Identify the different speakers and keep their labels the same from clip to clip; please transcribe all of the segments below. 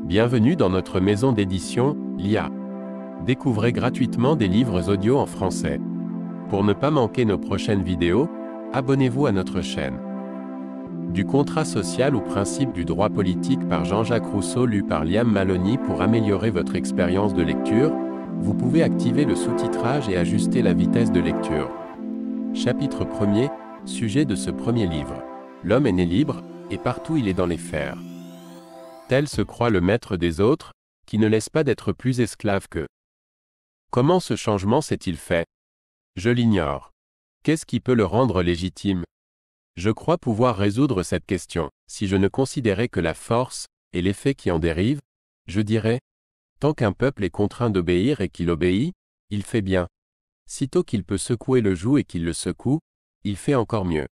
Speaker 1: Bienvenue dans notre maison d'édition, l'IA. Découvrez gratuitement des livres audio en français. Pour ne pas manquer nos prochaines vidéos, abonnez-vous à notre chaîne. Du contrat social au principe du droit politique par Jean-Jacques Rousseau lu par Liam Maloney. Pour améliorer votre expérience de lecture, vous pouvez activer le sous-titrage et ajuster la vitesse de lecture. Chapitre 1er, sujet de ce premier livre. L'homme est né libre, et partout il est dans les fers. Tel se croit le maître des autres, qui ne laisse pas d'être plus esclave qu'eux. Comment ce changement s'est-il fait? Je l'ignore. Qu'est-ce qui peut le rendre légitime? Je crois pouvoir résoudre cette question. Si je ne considérais que la force, et l'effet qui en dérive, je dirais, tant qu'un peuple est contraint d'obéir et qu'il obéit, il fait bien. Sitôt qu'il peut secouer le joug et qu'il le secoue, il fait encore mieux.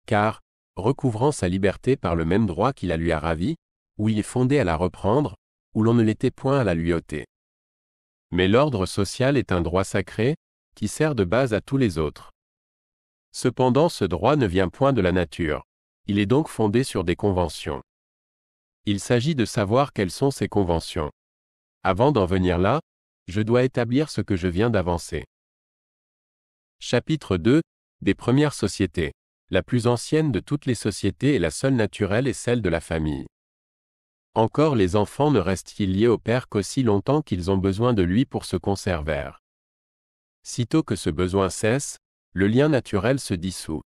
Speaker 1: Car, recouvrant sa liberté par le même droit qui la lui a ravie, où il est fondé à la reprendre, où l'on ne l'était point à la lui ôter. Mais l'ordre social est un droit sacré, qui sert de base à tous les autres. Cependant ce droit ne vient point de la nature, il est donc fondé sur des conventions. Il s'agit de savoir quelles sont ces conventions. Avant d'en venir là, je dois établir ce que je viens d'avancer. Chapitre 2, des premières sociétés. La plus ancienne de toutes les sociétés et la seule naturelle est celle de la famille. Encore les enfants ne restent-ils liés au père qu'aussi longtemps qu'ils ont besoin de lui pour se conserver. Sitôt que ce besoin cesse, le lien naturel se dissout.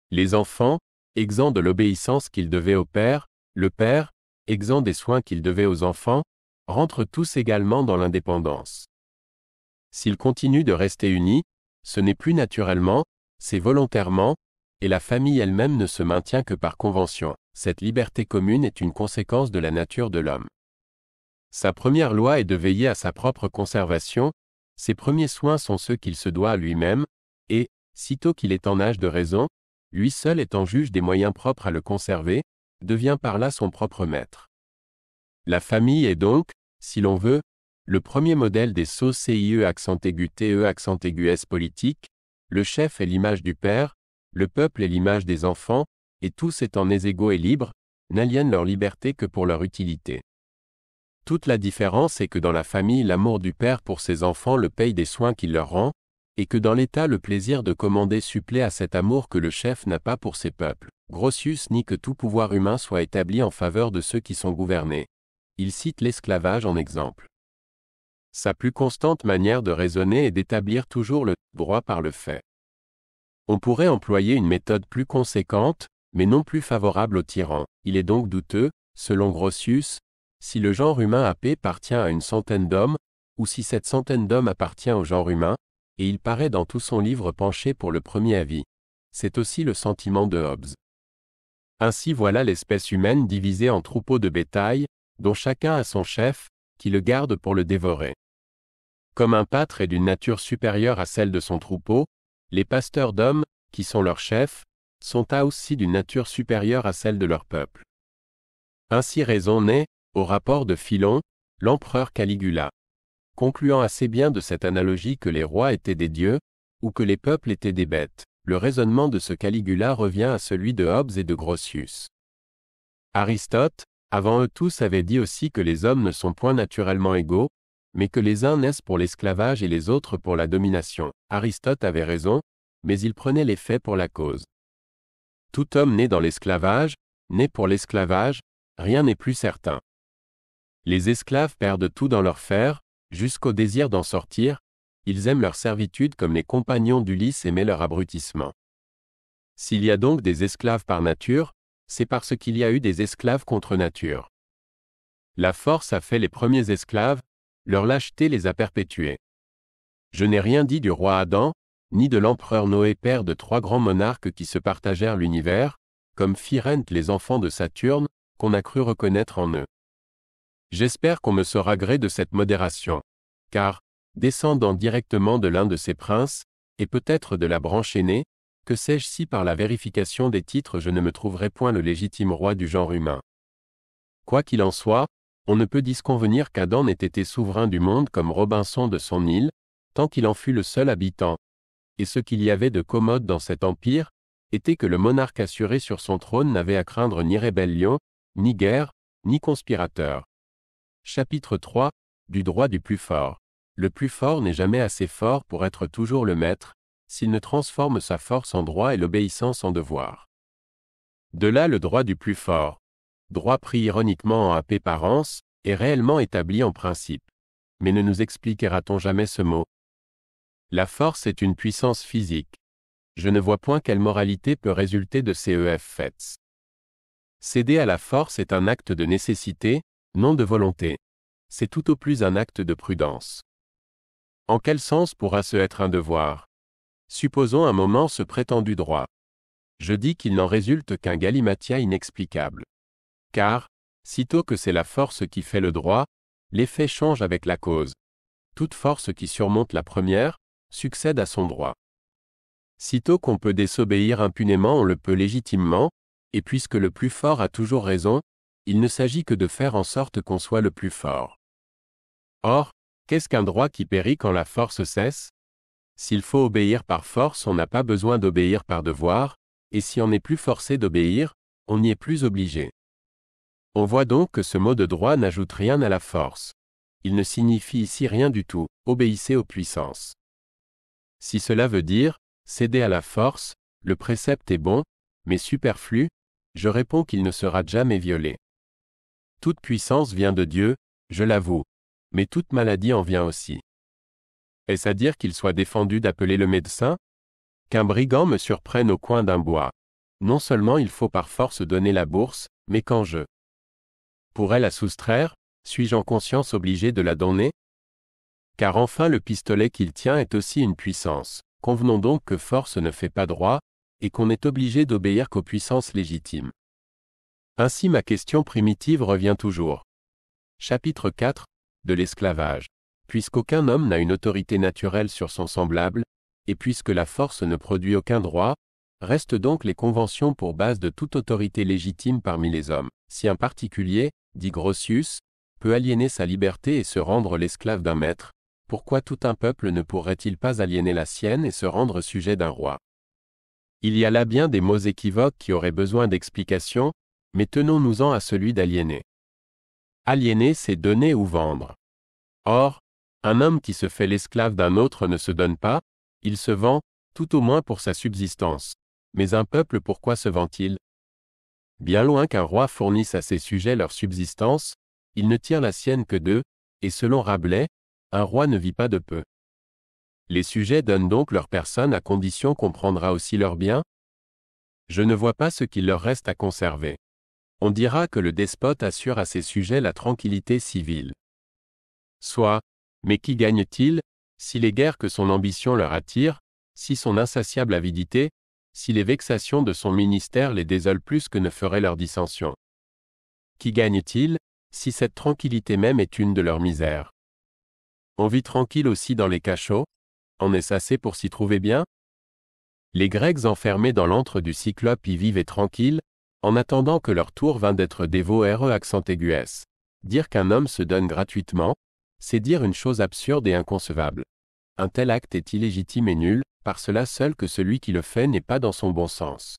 Speaker 1: Les enfants, exempts de l'obéissance qu'ils devaient au père, le père, exempt des soins qu'il devait aux enfants, rentrent tous également dans l'indépendance. S'ils continuent de rester unis, ce n'est plus naturellement, c'est volontairement, et la famille elle-même ne se maintient que par convention. Cette liberté commune est une conséquence de la nature de l'homme. Sa première loi est de veiller à sa propre conservation, ses premiers soins sont ceux qu'il se doit à lui-même, et, sitôt qu'il est en âge de raison, lui seul étant juge des moyens propres à le conserver, devient par là son propre maître. La famille est donc, si l'on veut, le premier modèle des SOCIE accent aigu TE accent aigu S politique, le chef est l'image du père, le peuple est l'image des enfants, et tous étant nés égaux et libres, n'aliènent leur liberté que pour leur utilité. Toute la différence est que dans la famille l'amour du père pour ses enfants le paye des soins qu'il leur rend, et que dans l'État le plaisir de commander supplée à cet amour que le chef n'a pas pour ses peuples. Grotius nie que tout pouvoir humain soit établi en faveur de ceux qui sont gouvernés. Il cite l'esclavage en exemple. Sa plus constante manière de raisonner est d'établir toujours le droit par le fait. On pourrait employer une méthode plus conséquente, mais non plus favorable aux tyrans. Il est donc douteux, selon Grotius, si le genre humain appartient à une centaine d'hommes, ou si cette centaine d'hommes appartient au genre humain, et il paraît dans tout son livre pencher pour le premier avis. C'est aussi le sentiment de Hobbes. Ainsi voilà l'espèce humaine divisée en troupeaux de bétail, dont chacun a son chef, qui le garde pour le dévorer. Comme un pâtre est d'une nature supérieure à celle de son troupeau, les pasteurs d'hommes, qui sont leurs chefs, sont aussi d'une nature supérieure à celle de leur peuple. Ainsi raisonnait, au rapport de Philon, l'empereur Caligula. Concluant assez bien de cette analogie que les rois étaient des dieux, ou que les peuples étaient des bêtes, le raisonnement de ce Caligula revient à celui de Hobbes et de Grotius. Aristote, avant eux tous avait dit aussi que les hommes ne sont point naturellement égaux, mais que les uns naissent pour l'esclavage et les autres pour la domination. Aristote avait raison, mais il prenait les faits pour la cause. Tout homme né dans l'esclavage, né pour l'esclavage, rien n'est plus certain. Les esclaves perdent tout dans leur fer, jusqu'au désir d'en sortir, ils aiment leur servitude comme les compagnons d'Ulysse aimaient leur abrutissement. S'il y a donc des esclaves par nature, c'est parce qu'il y a eu des esclaves contre nature. La force a fait les premiers esclaves, leur lâcheté les a perpétués. Je n'ai rien dit du roi Adam, ni de l'empereur Noé père de 3 grands monarques qui se partagèrent l'univers, comme Phirenthe les enfants de Saturne, qu'on a cru reconnaître en eux. J'espère qu'on me saura gré de cette modération, car, descendant directement de l'un de ces princes, et peut-être de la branche aînée, que sais-je si par la vérification des titres je ne me trouverai point le légitime roi du genre humain. Quoi qu'il en soit, on ne peut disconvenir qu'Adam n'ait été souverain du monde comme Robinson de son île, tant qu'il en fut le seul habitant. Et ce qu'il y avait de commode dans cet empire, était que le monarque assuré sur son trône n'avait à craindre ni rébellion, ni guerre, ni conspirateur. Chapitre 3, du droit du plus fort. Le plus fort n'est jamais assez fort pour être toujours le maître, s'il ne transforme sa force en droit et l'obéissance en devoir. De là le droit du plus fort. Droit pris ironiquement en apparence, est réellement établi en principe. Mais ne nous expliquera-t-on jamais ce mot? La force est une puissance physique. Je ne vois point quelle moralité peut résulter de ces faits. Céder à la force est un acte de nécessité, non de volonté. C'est tout au plus un acte de prudence. En quel sens pourra-ce être un devoir? Supposons un moment ce prétendu droit. Je dis qu'il n'en résulte qu'un galimatia inexplicable. Car, sitôt que c'est la force qui fait le droit, l'effet change avec la cause. Toute force qui surmonte la première, succède à son droit. Sitôt qu'on peut désobéir impunément, on le peut légitimement, et puisque le plus fort a toujours raison, il ne s'agit que de faire en sorte qu'on soit le plus fort. Or, qu'est-ce qu'un droit qui périt quand la force cesse? S'il faut obéir par force, on n'a pas besoin d'obéir par devoir, et si on n'est plus forcé d'obéir, on n'y est plus obligé. On voit donc que ce mot de droit n'ajoute rien à la force. Il ne signifie ici rien du tout, obéissez aux puissances. Si cela veut dire, céder à la force, le précepte est bon, mais superflu, je réponds qu'il ne sera jamais violé. Toute puissance vient de Dieu, je l'avoue, mais toute maladie en vient aussi. Est-ce à dire qu'il soit défendu d'appeler le médecin? Qu'un brigand me surprenne au coin d'un bois. Non seulement il faut par force donner la bourse, mais quand je pourrais la soustraire, suis-je en conscience obligé de la donner? Car enfin le pistolet qu'il tient est aussi une puissance. Convenons donc que force ne fait pas droit, et qu'on est obligé d'obéir qu'aux puissances légitimes. Ainsi ma question primitive revient toujours. Chapitre 4, de l'esclavage. Puisqu'aucun homme n'a une autorité naturelle sur son semblable, et puisque la force ne produit aucun droit, restent donc les conventions pour base de toute autorité légitime parmi les hommes. Si un particulier, dit Grotius, peut aliéner sa liberté et se rendre l'esclave d'un maître, pourquoi tout un peuple ne pourrait-il pas aliéner la sienne et se rendre sujet d'un roi? Il y a là bien des mots équivoques qui auraient besoin d'explication, mais tenons-nous-en à celui d'aliéner. Aliéner, c'est donner ou vendre. Or, un homme qui se fait l'esclave d'un autre ne se donne pas, il se vend, tout au moins pour sa subsistance. Mais un peuple pourquoi se vend-il? Bien loin qu'un roi fournisse à ses sujets leur subsistance, il ne tire la sienne que d'eux, et selon Rabelais, un roi ne vit pas de peu. Les sujets donnent donc leur personne à condition qu'on prendra aussi leurs biens? Je ne vois pas ce qu'il leur reste à conserver. On dira que le despote assure à ses sujets la tranquillité civile. Soit, mais qui gagne-t-il, si les guerres que son ambition leur attire, si son insatiable avidité, si les vexations de son ministère les désolent plus que ne feraient leurs dissensions? Qui gagne-t-il, si cette tranquillité même est une de leurs misères? On vit tranquille aussi dans les cachots? En est-ce assez pour s'y trouver bien? Les Grecs enfermés dans l'antre du Cyclope y vivaient tranquilles, en attendant que leur tour vînt d'être dévots accent aigus. Dire qu'un homme se donne gratuitement, c'est dire une chose absurde et inconcevable. Un tel acte est illégitime et nul, par cela seul que celui qui le fait n'est pas dans son bon sens.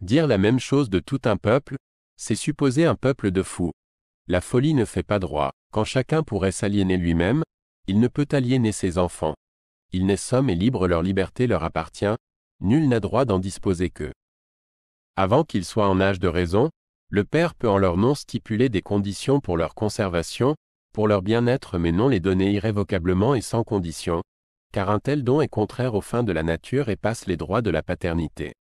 Speaker 1: Dire la même chose de tout un peuple, c'est supposer un peuple de fous. La folie ne fait pas droit. Quand chacun pourrait s'aliéner lui-même, il ne peut aliéner ses enfants. Ils naissent hommes et libres, leur liberté leur appartient, nul n'a droit d'en disposer qu'eux. Avant qu'ils soient en âge de raison, le Père peut en leur nom stipuler des conditions pour leur conservation, pour leur bien-être mais non les donner irrévocablement et sans condition, car un tel don est contraire aux fins de la nature et passe les droits de la paternité.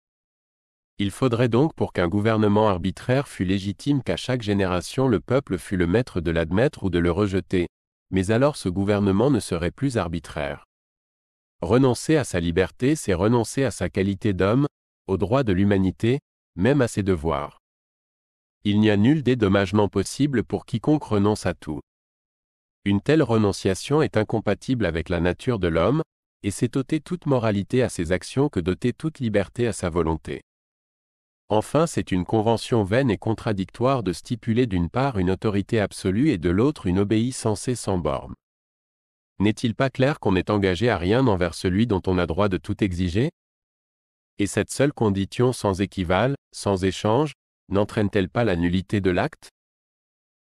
Speaker 1: Il faudrait donc pour qu'un gouvernement arbitraire fût légitime qu'à chaque génération le peuple fût le maître de l'admettre ou de le rejeter, mais alors ce gouvernement ne serait plus arbitraire. Renoncer à sa liberté, c'est renoncer à sa qualité d'homme, aux droits de l'humanité, même à ses devoirs. Il n'y a nul dédommagement possible pour quiconque renonce à tout. Une telle renonciation est incompatible avec la nature de l'homme, et c'est ôter toute moralité à ses actions que d'ôter toute liberté à sa volonté. Enfin, c'est une convention vaine et contradictoire de stipuler d'une part une autorité absolue et de l'autre une obéissance sans borne. N'est-il pas clair qu'on n'est engagé à rien envers celui dont on a droit de tout exiger? Et cette seule condition sans équivalent, sans échange, n'entraîne-t-elle pas la nullité de l'acte?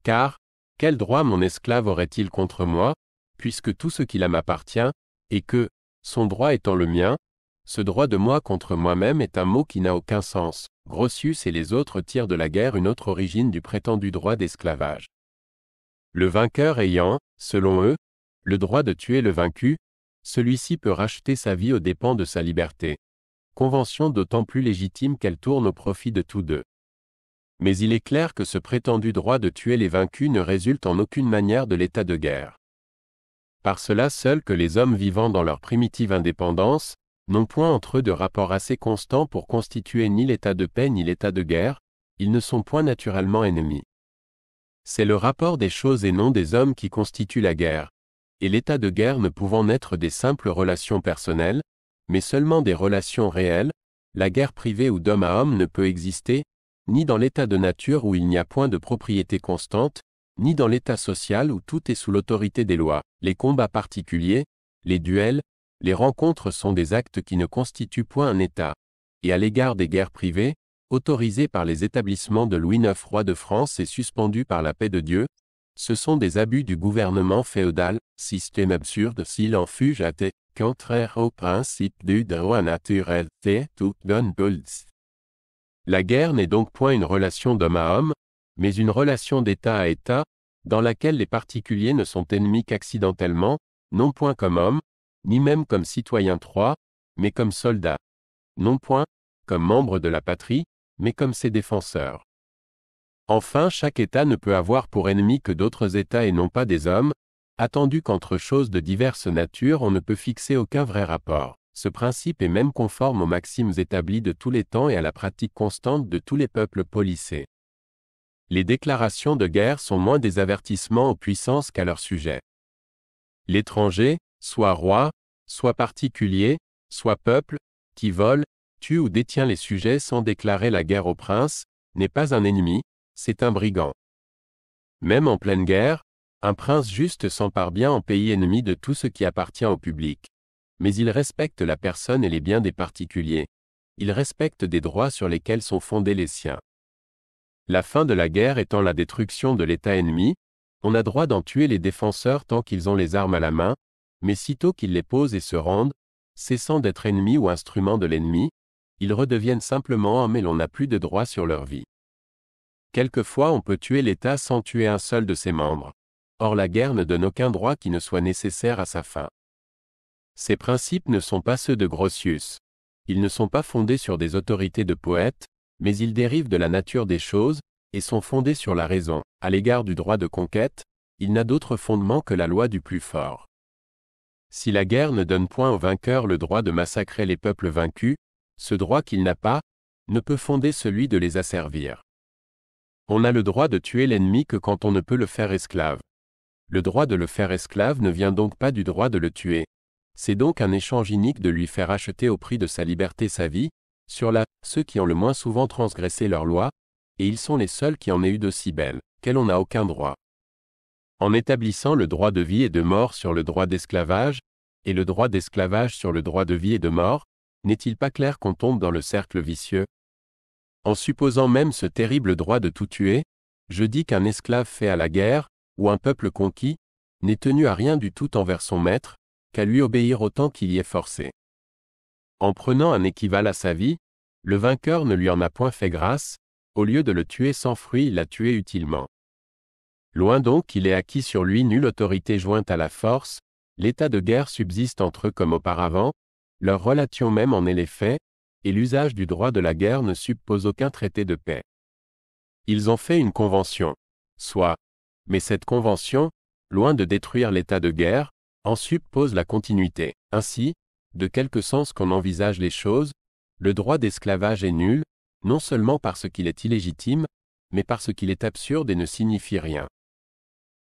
Speaker 1: Car, Quel droit mon esclave aurait-il contre moi, puisque tout ce qu'il a m'appartient, et que, son droit étant le mien, ce droit de moi contre moi-même est un mot qui n'a aucun sens. Grotius et les autres tirent de la guerre une autre origine du prétendu droit d'esclavage. Le vainqueur ayant, selon eux, le droit de tuer le vaincu, celui-ci peut racheter sa vie aux dépens de sa liberté. Convention d'autant plus légitime qu'elle tourne au profit de tous deux. Mais il est clair que ce prétendu droit de tuer les vaincus ne résulte en aucune manière de l'état de guerre. Par cela seul que les hommes vivant dans leur primitive indépendance, n'ont point entre eux de rapport assez constant pour constituer ni l'état de paix ni l'état de guerre, ils ne sont point naturellement ennemis. C'est le rapport des choses et non des hommes qui constitue la guerre, et l'état de guerre ne pouvant naître des simples relations personnelles, mais seulement des relations réelles, la guerre privée ou d'homme à homme ne peut exister, ni dans l'état de nature où il n'y a point de propriété constante, ni dans l'état social où tout est sous l'autorité des lois. Les combats particuliers, les duels, les rencontres sont des actes qui ne constituent point un état, et à l'égard des guerres privées, autorisées par les établissements de Louis IX roi de France et suspendues par la paix de Dieu, ce sont des abus du gouvernement féodal, système absurde s'il en fut jeté, contraire au principe du droit naturel, tout donne bulls. La guerre n'est donc point une relation d'homme à homme, mais une relation d'État à État, dans laquelle les particuliers ne sont ennemis qu'accidentellement, non point comme hommes, ni même comme citoyens trois, mais comme soldats. Non point comme membres de la patrie, mais comme ses défenseurs. Enfin, chaque État ne peut avoir pour ennemi que d'autres États et non pas des hommes, attendu qu'entre choses de diverses natures on ne peut fixer aucun vrai rapport. Ce principe est même conforme aux maximes établies de tous les temps et à la pratique constante de tous les peuples policés. Les déclarations de guerre sont moins des avertissements aux puissances qu'à leur sujet. L'étranger, soit roi, soit particulier, soit peuple, qui vole, tue ou détient les sujets sans déclarer la guerre au prince, n'est pas un ennemi, c'est un brigand. Même en pleine guerre, un prince juste s'empare bien en pays ennemi de tout ce qui appartient au public. Mais il respecte la personne et les biens des particuliers. Il respecte des droits sur lesquels sont fondés les siens. La fin de la guerre étant la destruction de l'État ennemi, on a droit d'en tuer les défenseurs tant qu'ils ont les armes à la main, mais sitôt qu'ils les posent et se rendent, cessant d'être ennemis ou instruments de l'ennemi, ils redeviennent simplement hommes et l'on n'a plus de droit sur leur vie. Quelquefois on peut tuer l'État sans tuer un seul de ses membres. Or la guerre ne donne aucun droit qui ne soit nécessaire à sa fin. Ces principes ne sont pas ceux de Grotius. Ils ne sont pas fondés sur des autorités de poètes, mais ils dérivent de la nature des choses, et sont fondés sur la raison. À l'égard du droit de conquête, il n'a d'autre fondement que la loi du plus fort. Si la guerre ne donne point au vainqueur le droit de massacrer les peuples vaincus, ce droit qu'il n'a pas, ne peut fonder celui de les asservir. On n'a le droit de tuer l'ennemi que quand on ne peut le faire esclave. Le droit de le faire esclave ne vient donc pas du droit de le tuer. C'est donc un échange inique de lui faire acheter au prix de sa liberté sa vie, sur ceux qui ont le moins souvent transgressé leur loi, et ils sont les seuls qui en aient eu d'aussi belles, qu'elles on n'a aucun droit. En établissant le droit de vie et de mort sur le droit d'esclavage, et le droit d'esclavage sur le droit de vie et de mort, n'est-il pas clair qu'on tombe dans le cercle vicieux? En supposant même ce terrible droit de tout tuer, je dis qu'un esclave fait à la guerre, ou un peuple conquis, n'est tenu à rien du tout envers son maître, qu'à lui obéir autant qu'il y est forcé. En prenant un équival à sa vie, le vainqueur ne lui en a point fait grâce, au lieu de le tuer sans fruit il l'a tué utilement. Loin donc qu'il ait acquis sur lui nulle autorité jointe à la force, l'état de guerre subsiste entre eux comme auparavant, leur relation même en est l'effet, et l'usage du droit de la guerre ne suppose aucun traité de paix. Ils ont fait une convention, soit, mais cette convention, loin de détruire l'état de guerre, en suppose la continuité. Ainsi, de quelque sens qu'on envisage les choses, le droit d'esclavage est nul, non seulement parce qu'il est illégitime, mais parce qu'il est absurde et ne signifie rien.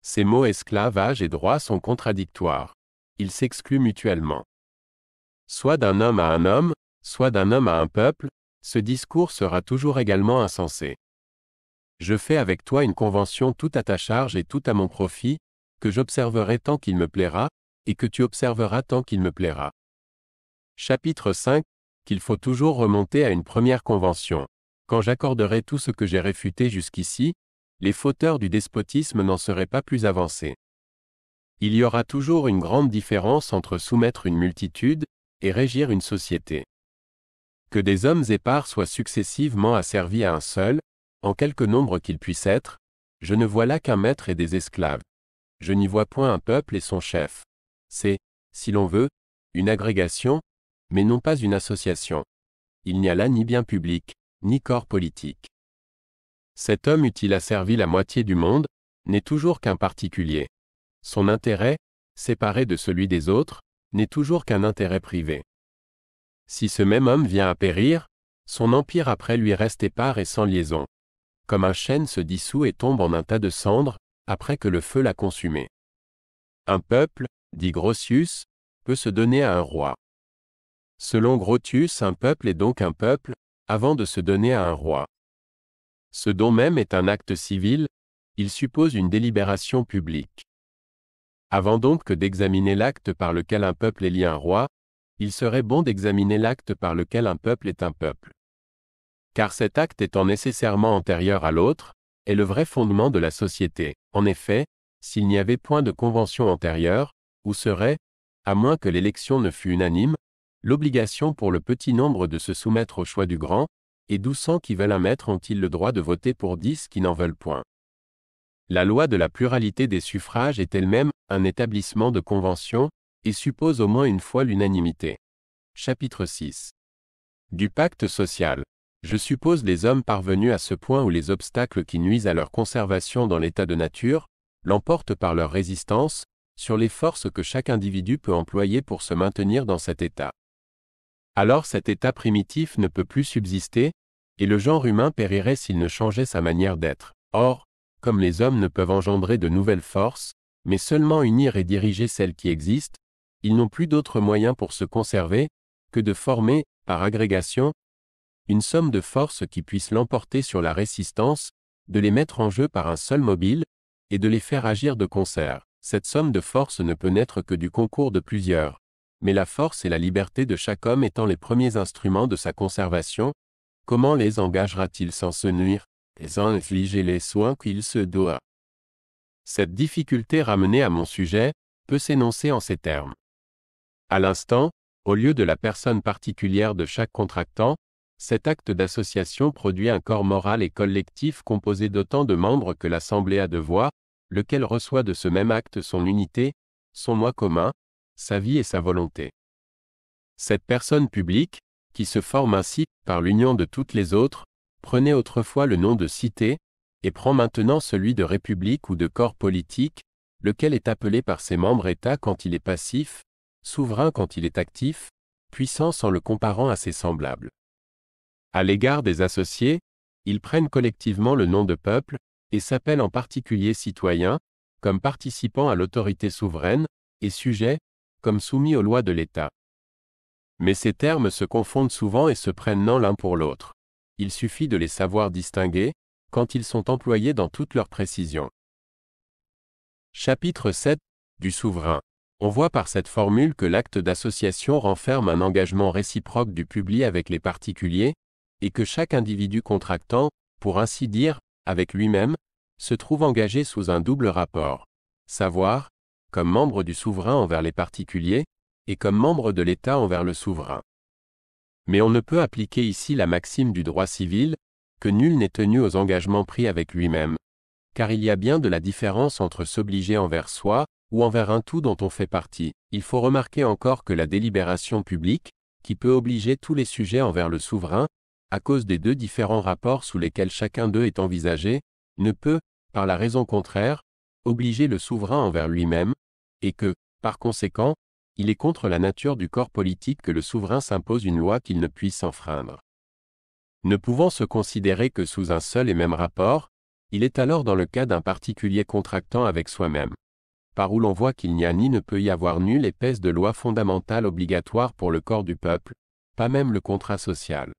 Speaker 1: Ces mots esclavage et droit sont contradictoires. Ils s'excluent mutuellement. Soit d'un homme à un homme, soit d'un homme à un peuple, ce discours sera toujours également insensé. Je fais avec toi une convention toute à ta charge et toute à mon profit, que j'observerai tant qu'il me plaira, et que tu observeras tant qu'il me plaira. Chapitre 5. Qu'il faut toujours remonter à une première convention. Quand j'accorderai tout ce que j'ai réfuté jusqu'ici, les fauteurs du despotisme n'en seraient pas plus avancés. Il y aura toujours une grande différence entre soumettre une multitude et régir une société. Que des hommes épars soient successivement asservis à un seul, en quelque nombre qu'ils puissent être, je ne vois là qu'un maître et des esclaves. Je n'y vois point un peuple et son chef. C'est, si l'on veut, une agrégation, mais non pas une association. Il n'y a là ni bien public, ni corps politique. Cet homme eût-il asservi la moitié du monde, n'est toujours qu'un particulier. Son intérêt, séparé de celui des autres, n'est toujours qu'un intérêt privé. Si ce même homme vient à périr, son empire après lui reste épars et sans liaison. Comme un chêne se dissout et tombe en un tas de cendres, après que le feu l'a consumé. Un peuple, dit Grotius, peut se donner à un roi. Selon Grotius, un peuple est donc un peuple, avant de se donner à un roi. Ce don même est un acte civil, il suppose une délibération publique. Avant donc que d'examiner l'acte par lequel un peuple élit un roi, il serait bon d'examiner l'acte par lequel un peuple est un peuple. Car cet acte étant nécessairement antérieur à l'autre, est le vrai fondement de la société. En effet, s'il n'y avait point de convention antérieure, où serait, à moins que l'élection ne fût unanime, l'obligation pour le petit nombre de se soumettre au choix du grand, et 1200 qui veulent un maître ont-ils le droit de voter pour 10 qui n'en veulent point. La loi de la pluralité des suffrages est elle-même un établissement de convention, et suppose au moins une fois l'unanimité. Chapitre 6. Du pacte social. Je suppose les hommes parvenus à ce point où les obstacles qui nuisent à leur conservation dans l'état de nature, l'emportent par leur résistance, sur les forces que chaque individu peut employer pour se maintenir dans cet état. Alors cet état primitif ne peut plus subsister, et le genre humain périrait s'il ne changeait sa manière d'être. Or, comme les hommes ne peuvent engendrer de nouvelles forces, mais seulement unir et diriger celles qui existent, ils n'ont plus d'autre moyen pour se conserver, que de former, par agrégation, une somme de forces qui puisse l'emporter sur la résistance, de les mettre en jeu par un seul mobile, et de les faire agir de concert. Cette somme de forces ne peut naître que du concours de plusieurs. Mais la force et la liberté de chaque homme étant les premiers instruments de sa conservation, comment les engagera-t-il sans se nuire, et sans infliger les soins qu'il se doit? Cette difficulté ramenée à mon sujet, peut s'énoncer en ces termes. À l'instant, au lieu de la personne particulière de chaque contractant, cet acte d'association produit un corps moral et collectif composé d'autant de membres que l'Assemblée a de voix, lequel reçoit de ce même acte son unité, son moi commun, sa vie et sa volonté. Cette personne publique, qui se forme ainsi par l'union de toutes les autres, prenait autrefois le nom de cité, et prend maintenant celui de république ou de corps politique, lequel est appelé par ses membres État quand il est passif, souverain quand il est actif, puissance en le comparant à ses semblables. À l'égard des associés, ils prennent collectivement le nom de peuple, et s'appellent en particulier citoyens, comme participant à l'autorité souveraine, et sujets, comme soumis aux lois de l'État. Mais ces termes se confondent souvent et se prennent l'un pour l'autre. Il suffit de les savoir distinguer, quand ils sont employés dans toute leur précision. Chapitre 7. Du souverain. On voit par cette formule que l'acte d'association renferme un engagement réciproque du public avec les particuliers, et que chaque individu contractant, pour ainsi dire, avec lui-même, se trouve engagé sous un double rapport, savoir, comme membre du souverain envers les particuliers, et comme membre de l'État envers le souverain. Mais on ne peut appliquer ici la maxime du droit civil, que nul n'est tenu aux engagements pris avec lui-même, car il y a bien de la différence entre s'obliger envers soi, ou envers un tout dont on fait partie. Il faut remarquer encore que la délibération publique, qui peut obliger tous les sujets envers le souverain, à cause des deux différents rapports sous lesquels chacun d'eux est envisagé, ne peut, par la raison contraire, obliger le souverain envers lui-même, et que, par conséquent, il est contre la nature du corps politique que le souverain s'impose une loi qu'il ne puisse enfreindre. Ne pouvant se considérer que sous un seul et même rapport, il est alors dans le cas d'un particulier contractant avec soi-même, par où l'on voit qu'il n'y a ni ne peut y avoir nulle espèce de loi fondamentale obligatoire pour le corps du peuple, pas même le contrat social.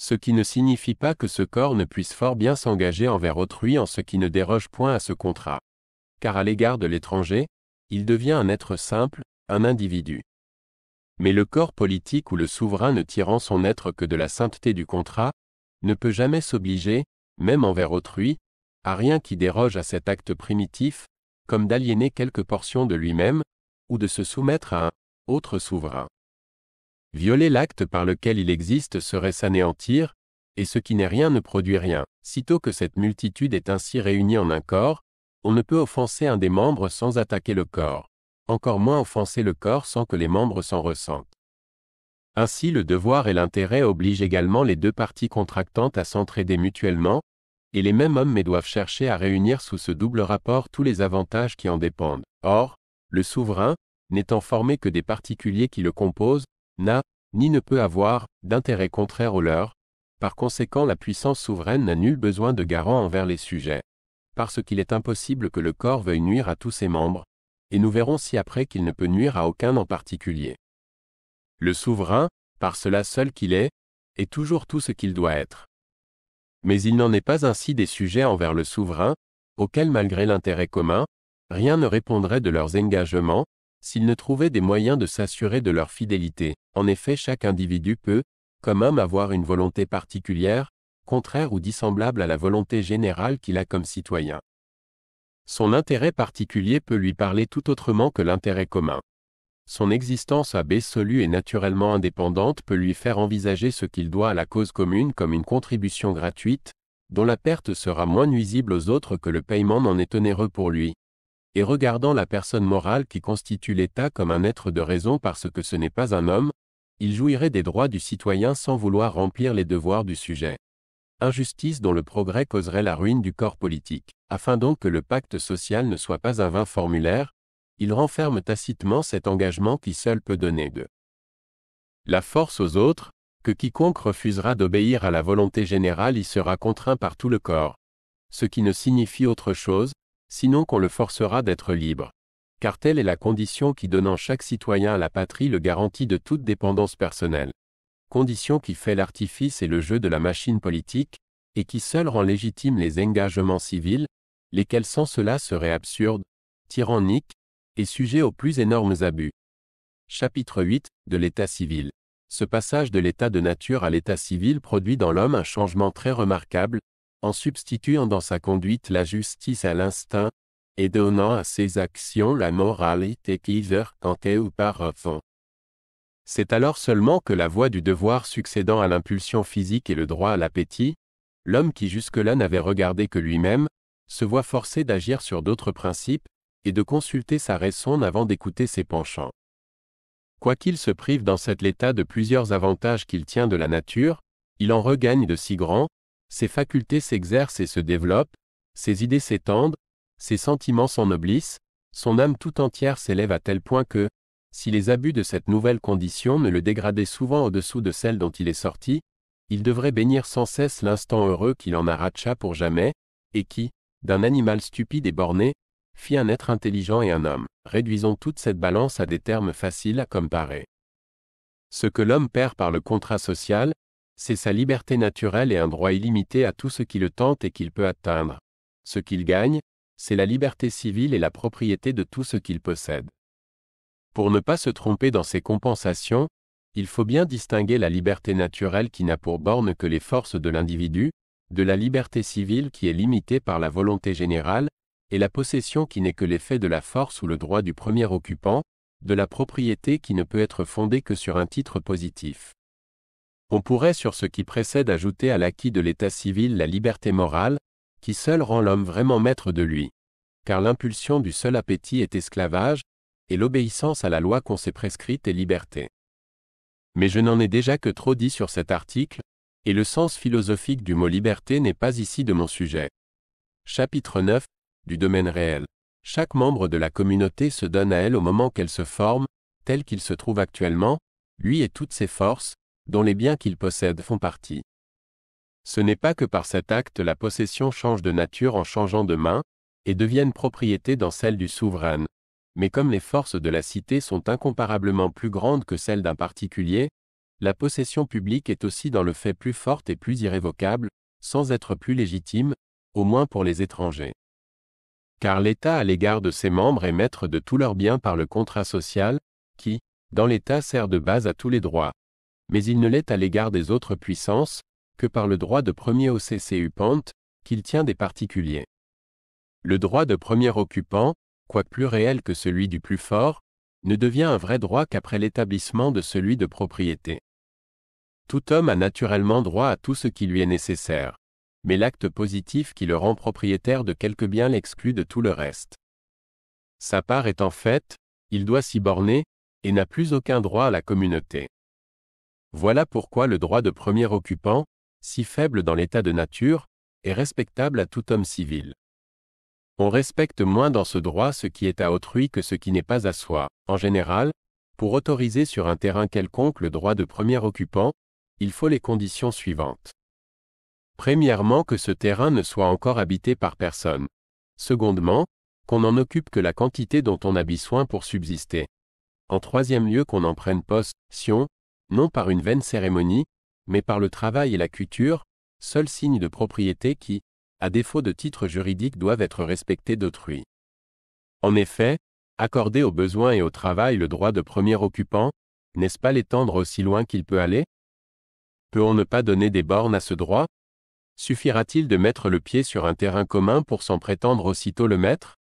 Speaker 1: Ce qui ne signifie pas que ce corps ne puisse fort bien s'engager envers autrui en ce qui ne déroge point à ce contrat. Car à l'égard de l'étranger, il devient un être simple, un individu. Mais le corps politique ou le souverain ne tirant son être que de la sainteté du contrat, ne peut jamais s'obliger, même envers autrui, à rien qui déroge à cet acte primitif, comme d'aliéner quelque portion de lui-même, ou de se soumettre à un autre souverain. Violer l'acte par lequel il existe serait s'anéantir, et ce qui n'est rien ne produit rien. Sitôt que cette multitude est ainsi réunie en un corps, on ne peut offenser un des membres sans attaquer le corps, encore moins offenser le corps sans que les membres s'en ressentent. Ainsi le devoir et l'intérêt obligent également les deux parties contractantes à s'entraider mutuellement, et les mêmes hommes mais doivent chercher à réunir sous ce double rapport tous les avantages qui en dépendent. Or, le souverain, n'étant formé que des particuliers qui le composent, n'a, ni ne peut avoir, d'intérêt contraire au leur. Par conséquent, la puissance souveraine n'a nul besoin de garant envers les sujets, parce qu'il est impossible que le corps veuille nuire à tous ses membres, et nous verrons ci-après qu'il ne peut nuire à aucun en particulier. Le souverain, par cela seul qu'il est toujours tout ce qu'il doit être. Mais il n'en est pas ainsi des sujets envers le souverain, auxquels malgré l'intérêt commun, rien ne répondrait de leurs engagements, s'ils ne trouvaient des moyens de s'assurer de leur fidélité. En effet, chaque individu peut, comme homme, avoir une volonté particulière, contraire ou dissemblable à la volonté générale qu'il a comme citoyen. Son intérêt particulier peut lui parler tout autrement que l'intérêt commun. Son existence absolue et naturellement indépendante peut lui faire envisager ce qu'il doit à la cause commune comme une contribution gratuite, dont la perte sera moins nuisible aux autres que le paiement n'en est onéreux pour lui. Et regardant la personne morale qui constitue l'État comme un être de raison parce que ce n'est pas un homme, il jouirait des droits du citoyen sans vouloir remplir les devoirs du sujet. Injustice dont le progrès causerait la ruine du corps politique. Afin donc que le pacte social ne soit pas un vain formulaire, il renferme tacitement cet engagement qui seul peut donner de la force aux autres, que quiconque refusera d'obéir à la volonté générale y sera contraint par tout le corps. Ce qui ne signifie autre chose, sinon qu'on le forcera d'être libre. Car telle est la condition qui donnant chaque citoyen à la patrie le garantit de toute dépendance personnelle. Condition qui fait l'artifice et le jeu de la machine politique, et qui seule rend légitimes les engagements civils, lesquels sans cela seraient absurdes, tyranniques, et sujets aux plus énormes abus. Chapitre 8, de l'état civil. Ce passage de l'état de nature à l'état civil produit dans l'homme un changement très remarquable, en substituant dans sa conduite la justice à l'instinct, et donnant à ses actions la moralité qui leur tentait auparavant. C'est alors seulement que la voie du devoir succédant à l'impulsion physique et le droit à l'appétit, l'homme qui jusque-là n'avait regardé que lui-même, se voit forcé d'agir sur d'autres principes, et de consulter sa raison avant d'écouter ses penchants. Quoiqu'il se prive dans cet état de plusieurs avantages qu'il tient de la nature, il en regagne de si grands, ses facultés s'exercent et se développent, ses idées s'étendent, ses sentiments s'ennoblissent, son âme tout entière s'élève à tel point que, si les abus de cette nouvelle condition ne le dégradaient souvent au-dessous de celle dont il est sorti, il devrait bénir sans cesse l'instant heureux qu'il en arracha pour jamais, et qui, d'un animal stupide et borné, fit un être intelligent et un homme. Réduisons toute cette balance à des termes faciles à comparer. Ce que l'homme perd par le contrat social, c'est sa liberté naturelle et un droit illimité à tout ce qui le tente et qu'il peut atteindre. Ce qu'il gagne, c'est la liberté civile et la propriété de tout ce qu'il possède. Pour ne pas se tromper dans ses compensations, il faut bien distinguer la liberté naturelle qui n'a pour borne que les forces de l'individu, de la liberté civile qui est limitée par la volonté générale, et la possession qui n'est que l'effet de la force ou le droit du premier occupant, de la propriété qui ne peut être fondée que sur un titre positif. On pourrait sur ce qui précède ajouter à l'acquis de l'état civil la liberté morale, qui seule rend l'homme vraiment maître de lui, car l'impulsion du seul appétit est esclavage, et l'obéissance à la loi qu'on s'est prescrite est liberté. Mais je n'en ai déjà que trop dit sur cet article, et le sens philosophique du mot liberté n'est pas ici de mon sujet. Chapitre 9, du domaine réel. Chaque membre de la communauté se donne à elle au moment qu'elle se forme, tel qu'il se trouve actuellement, lui et toutes ses forces, dont les biens qu'il possède font partie. Ce n'est pas que par cet acte la possession change de nature en changeant de main, et devienne propriété dans celle du souverain, mais comme les forces de la cité sont incomparablement plus grandes que celles d'un particulier, la possession publique est aussi dans le fait plus forte et plus irrévocable, sans être plus légitime, au moins pour les étrangers. Car l'État à l'égard de ses membres est maître de tous leurs biens par le contrat social, qui, dans l'État sert de base à tous les droits. Mais il ne l'est à l'égard des autres puissances, que par le droit de premier OCCU Pente, qu'il tient des particuliers. Le droit de premier occupant, quoique plus réel que celui du plus fort, ne devient un vrai droit qu'après l'établissement de celui de propriété. Tout homme a naturellement droit à tout ce qui lui est nécessaire, mais l'acte positif qui le rend propriétaire de quelque bien l'exclut de tout le reste. Sa part étant faite, il doit s'y borner, et n'a plus aucun droit à la communauté. Voilà pourquoi le droit de premier occupant, si faible dans l'état de nature, est respectable à tout homme civil. On respecte moins dans ce droit ce qui est à autrui que ce qui n'est pas à soi. En général, pour autoriser sur un terrain quelconque le droit de premier occupant, il faut les conditions suivantes. Premièrement, que ce terrain ne soit encore habité par personne. Secondement, qu'on n'en occupe que la quantité dont on a besoin pour subsister. En troisième lieu, qu'on en prenne possession, non par une vaine cérémonie, mais par le travail et la culture, seuls signes de propriété qui, à défaut de titre juridique, doivent être respectés d'autrui. En effet, accorder aux besoins et au travail le droit de premier occupant, n'est-ce pas l'étendre aussi loin qu'il peut aller? Peut-on ne pas donner des bornes à ce droit? Suffira-t-il de mettre le pied sur un terrain commun pour s'en prétendre aussitôt le maître?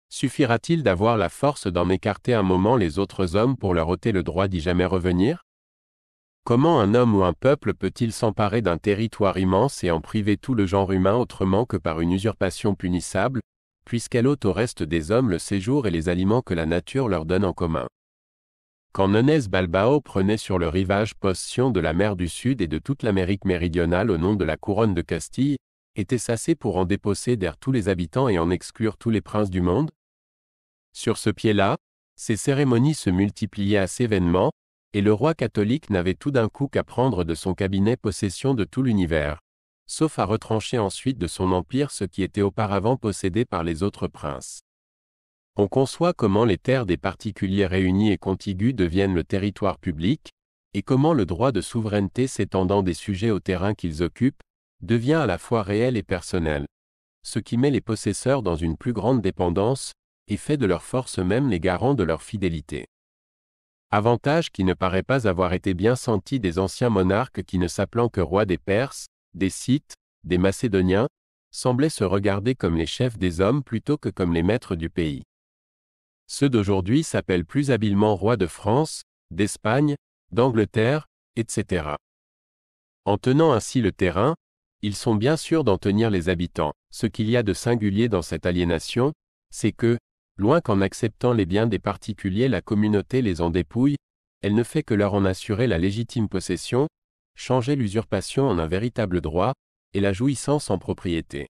Speaker 1: Suffira-t-il d'avoir la force d'en écarter un moment les autres hommes pour leur ôter le droit d'y jamais revenir? Comment un homme ou un peuple peut-il s'emparer d'un territoire immense et en priver tout le genre humain autrement que par une usurpation punissable, puisqu'elle ôte au reste des hommes le séjour et les aliments que la nature leur donne en commun? Quand Nonès Balbao prenait sur le rivage possession de la mer du Sud et de toute l'Amérique méridionale au nom de la couronne de Castille, était-ce assez pour en déposséder tous les habitants et en exclure tous les princes du monde? Sur ce pied-là, ces cérémonies se multipliaient assez vainement, et le roi catholique n'avait tout d'un coup qu'à prendre de son cabinet possession de tout l'univers, sauf à retrancher ensuite de son empire ce qui était auparavant possédé par les autres princes. On conçoit comment les terres des particuliers réunis et contigus deviennent le territoire public, et comment le droit de souveraineté s'étendant des sujets au terrain qu'ils occupent, devient à la fois réel et personnel, ce qui met les possesseurs dans une plus grande dépendance, et fait de leur force même les garants de leur fidélité. Avantage qui ne paraît pas avoir été bien senti des anciens monarques qui ne s'appelant que rois des Perses, des Scythes, des Macédoniens, semblaient se regarder comme les chefs des hommes plutôt que comme les maîtres du pays. Ceux d'aujourd'hui s'appellent plus habilement rois de France, d'Espagne, d'Angleterre, etc. En tenant ainsi le terrain, ils sont bien sûrs d'en tenir les habitants. Ce qu'il y a de singulier dans cette aliénation, c'est que, loin qu'en acceptant les biens des particuliers la communauté les en dépouille, elle ne fait que leur en assurer la légitime possession, changer l'usurpation en un véritable droit, et la jouissance en propriété.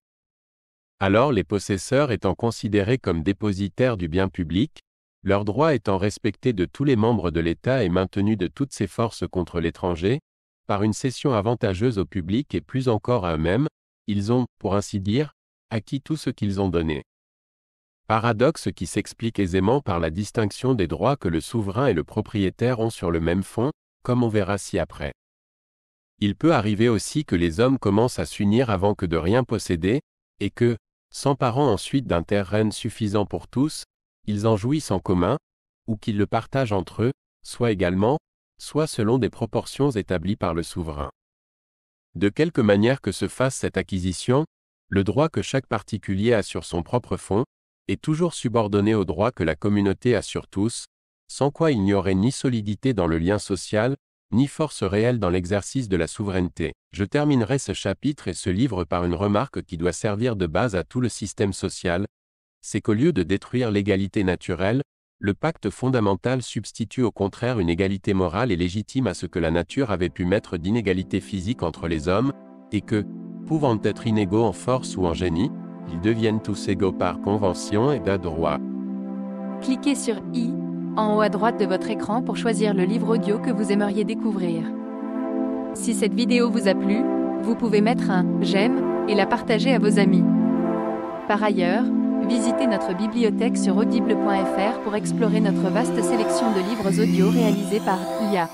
Speaker 1: Alors les possesseurs étant considérés comme dépositaires du bien public, leurs droits étant respectés de tous les membres de l'État et maintenus de toutes ses forces contre l'étranger, par une cession avantageuse au public et plus encore à eux-mêmes, ils ont, pour ainsi dire, acquis tout ce qu'ils ont donné. Paradoxe qui s'explique aisément par la distinction des droits que le souverain et le propriétaire ont sur le même fond, comme on verra ci-après. Il peut arriver aussi que les hommes commencent à s'unir avant que de rien posséder, et que, s'emparant ensuite d'un terrain suffisant pour tous, ils en jouissent en commun, ou qu'ils le partagent entre eux, soit également, soit selon des proportions établies par le souverain. De quelque manière que se fasse cette acquisition, le droit que chaque particulier a sur son propre fond, est toujours subordonné au droit que la communauté a sur tous, sans quoi il n'y aurait ni solidité dans le lien social, ni force réelle dans l'exercice de la souveraineté. Je terminerai ce chapitre et ce livre par une remarque qui doit servir de base à tout le système social, c'est qu'au lieu de détruire l'égalité naturelle, le pacte fondamental substitue au contraire une égalité morale et légitime à ce que la nature avait pu mettre d'inégalité physique entre les hommes, et que, pouvant être inégaux en force ou en génie, ils deviennent tous égaux par convention et de droit.
Speaker 2: Cliquez sur I, en haut à droite de votre écran pour choisir le livre audio que vous aimeriez découvrir. Si cette vidéo vous a plu, vous pouvez mettre un « j'aime » et la partager à vos amis. Par ailleurs, visitez notre bibliothèque sur audible.fr pour explorer notre vaste sélection de livres audio réalisés par IA.